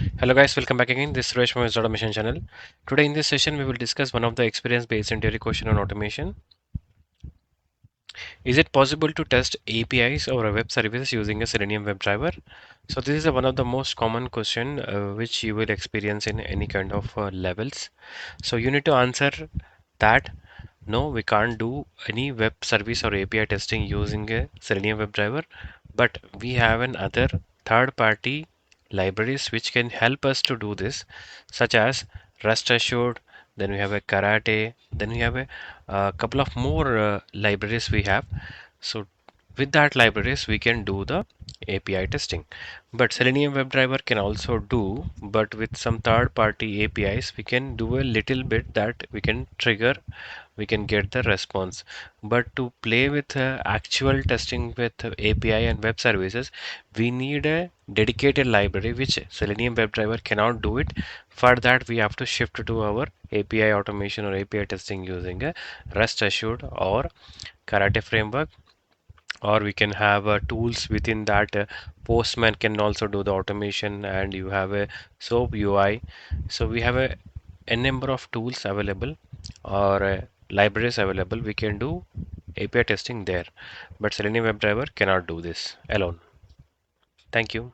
Hello guys, welcome back again. This is Suresh from Webservices Automation channel. Today in this session we will discuss one of the experience-based interior question on automation. Is it possible to test APIs or a web services using a Selenium WebDriver? So this is one of the most common question which you will experience in any kind of levels. So you need to answer that no, we can't do any web service or API testing using a Selenium WebDriver, but we have an other third-party libraries which can help us to do this, such as Rest Assured. Then we have a Karate. Then we have a couple of more libraries we have. So with that libraries we can do the API testing. But Selenium WebDriver can also do, but with some third-party APIs we can do a little bit that we can trigger, we can get the response. But to play with actual testing with API and web services, we need a dedicated library which Selenium WebDriver cannot do it. For that, we have to shift to our API automation or API testing using a Rest Assured or Karate framework, or we can have tools within that. Postman can also do the automation, and you have a SOAP UI. So we have a number of tools available or libraries available. We can do API testing there, but Selenium WebDriver cannot do this alone. Thank you.